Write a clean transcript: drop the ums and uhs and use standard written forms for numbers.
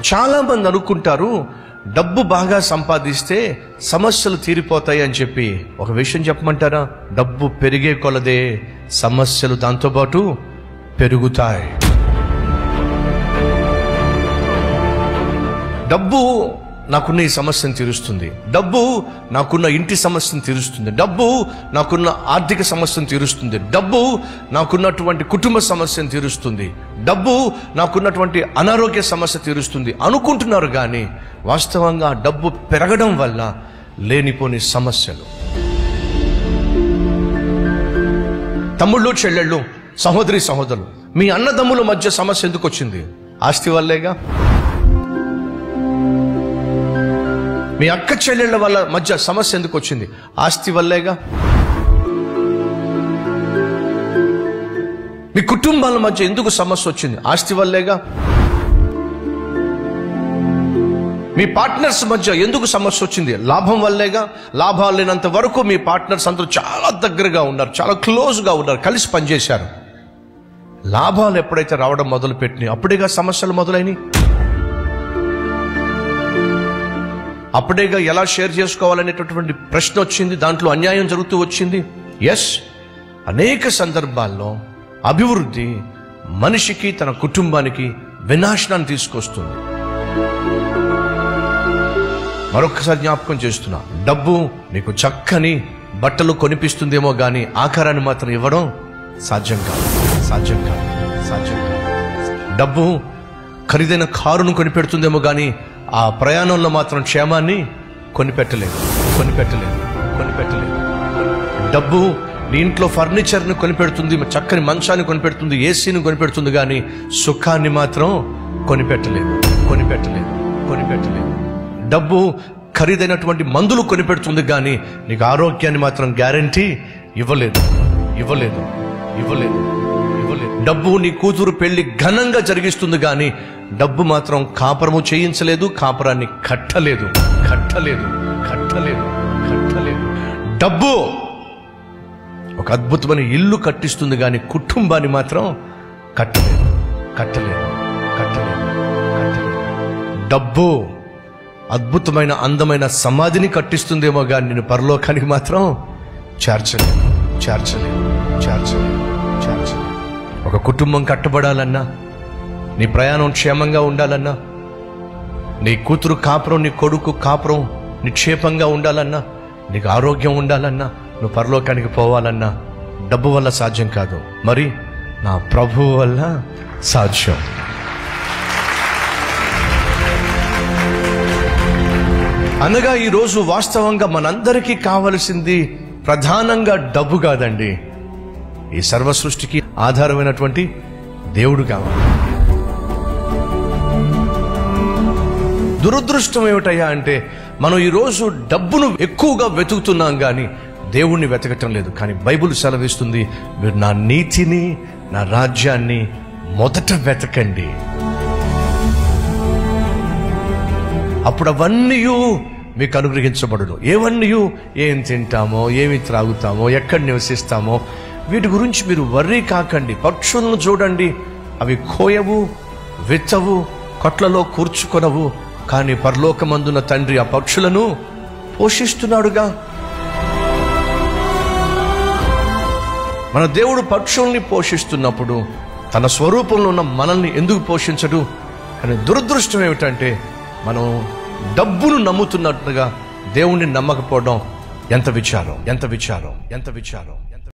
చాలా మంది అనుకుంటారు డబ్బు బాగా సంపాదిస్తే సమస్యలు తీరిపోతాయి అని చెప్పి. ఒక విషయం చెప్పమంటారా? డబ్బు పెరిగే కొలదే సమస్యలు దాంతోపాటు పెరుగుతాయి. డబ్బు నాకున్న ఈ సమస్యను తీరుస్తుంది, డబ్బు నాకున్న ఇంటి సమస్యను తీరుస్తుంది, డబ్బు నాకున్న ఆర్థిక సమస్యను తీరుస్తుంది, డబ్బు నాకున్నటువంటి కుటుంబ సమస్యను తీరుస్తుంది, డబ్బు నాకున్నటువంటి అనారోగ్య సమస్య తీరుస్తుంది అనుకుంటున్నారు. కానీ వాస్తవంగా డబ్బు పెరగడం వల్ల లేనిపోని సమస్యలు. తమ్ముళ్ళు చెల్లెళ్ళు, సహోదరి సహోదరులు, మీ అన్నదమ్ముల మధ్య సమస్య ఎందుకు వచ్చింది? ఆస్తి వల్లేగా. మీ అక్క చెల్లెళ్ళ వల్ల మధ్య సమస్య ఎందుకు వచ్చింది? ఆస్తి వల్లేగా. మీ కుటుంబాల మధ్య ఎందుకు సమస్య వచ్చింది? ఆస్తి వల్లేగా. మీ పార్ట్నర్స్ మధ్య ఎందుకు సమస్య వచ్చింది? లాభం వల్లేగా. లాభాలు లేనంత వరకు మీ పార్ట్నర్స్ అందరూ చాలా దగ్గరగా ఉన్నారు, చాలా క్లోజ్గా ఉన్నారు, కలిసి పనిచేశారు. లాభాలు ఎప్పుడైతే రావడం మొదలు పెట్టినాయి అప్పుడేగా సమస్యలు మొదలైనవి. అప్పుడేగా ఎలా షేర్ చేసుకోవాలనేటటువంటి ప్రశ్న వచ్చింది, దాంట్లో అన్యాయం జరుగుతూ వచ్చింది. ఎస్, అనేక సందర్భాల్లో అభివృద్ధి మనిషికి తన కుటుంబానికి వినాశనాన్ని తీసుకొస్తుంది. మరొకసారి జ్ఞాపకం చేస్తున్నా, డబ్బు నీకు చక్కని బట్టలు కొనిపిస్తుందేమో కానీ ఆకారాన్ని మాత్రం ఇవ్వడం సాధ్యం కాదు, సాధ్యం కాదు, సాధ్యం కాదు. డబ్బు ఖరీదైన కారును కొనిపెడుతుందేమో కానీ ఆ ప్రయాణంలో మాత్రం క్షేమాన్ని కొనిపెట్టలేదు, కొనిపెట్టలేదు, కొనిపెట్టలేదు. డబ్బు నీ ఇంట్లో ఫర్నిచర్ని కొనిపెడుతుంది, చక్కని మంచాన్ని కొనిపెడుతుంది, ఏసీని కొనిపెడుతుంది, కానీ సుఖాన్ని మాత్రం కొనిపెట్టలేదు, కొనిపెట్టలేదు, కొనిపెట్టలేదు. డబ్బు ఖరీదైనటువంటి మందులు కొనిపెడుతుంది, కానీ నీకు ఆరోగ్యాన్ని మాత్రం గ్యారంటీ ఇవ్వలేదు, ఇవ్వలేదు, ఇవ్వలేదు, ఇవ్వలేదు. డబ్బు నీ కూతురు పెళ్లి ఘనంగా జరిగిస్తుంది, కానీ డబ్బు మాత్రం కాపురము చేయించలేదు, కాపురాన్ని కట్టలేదు, కట్టలేదు, కట్టలేదు, కట్టలేదు. డబ్బు ఒక అద్భుతమైన ఇల్లు కట్టిస్తుంది, కానీ కుటుంబాన్ని మాత్రం కట్టలేదు, కట్టలేదు, కట్టలేదు, కట్టలేదు. డబ్బు అద్భుతమైన అందమైన సమాధిని కట్టిస్తుందేమో కానీ నేను పరలోకానికి మాత్రం చేర్చలేదు, చేర్చలేదు, చేర్చలేదు, చేర్చలేదు. ఒక కుటుంబం కట్టబడాలన్నా, నీ ప్రయాణం క్షేమంగా ఉండాలన్నా, నీ కూతురు కాపురం, నీ కొడుకు కాపురం నిక్షేపంగా ఉండాలన్నా, నీకు ఆరోగ్యం ఉండాలన్నా, నువ్వు పరలోకానికి పోవాలన్నా డబ్బు వల్ల సాధ్యం కాదు, మరి నా ప్రభువు వల్ల సాధ్యం. అనగా ఈరోజు వాస్తవంగా మనందరికీ కావలసింది ప్రధానంగా డబ్బు కాదండి, ఈ సర్వ సృష్టికి ఆధారమైనటువంటి దేవుడు కావాలి. దురదృష్టం ఏమిటయ్యా అంటే మనం ఈరోజు డబ్బును ఎక్కువగా వెతుకుతున్నాం కానీ దేవుణ్ణి వెతకటం లేదు. కానీ బైబిల్ సెలవిస్తుంది, మీరు నా నీతిని, నా రాజ్యాన్ని మొదట వెతకండి, అప్పుడు అవన్నీ మీకు అనుగ్రహించబడును. ఏవన్నీ, ఏం తింటామో, ఏమి త్రాగుతామో, ఎక్కడ నివసిస్తామో, వీటి గురించి మీరు వర్రీ కాకండి. పక్షులను చూడండి, అవి కోయవు, విత్తవు, కొట్లలో కూర్చుకొనవు, కానీ పరలోకమందున తండ్రి ఆ పక్షులను పోషిస్తున్నాడుగా. మన దేవుడు పక్షుల్ని పోషిస్తున్నప్పుడు తన స్వరూపంలో ఉన్న మనల్ని ఎందుకు పోషించడు? కానీ దురదృష్టం ఏమిటంటే మనం డబ్బును నమ్ముతున్నట్టుగా దేవుణ్ణి నమ్మకపోవడం ఎంత విచారం, ఎంత విచారం, ఎంత విచారం.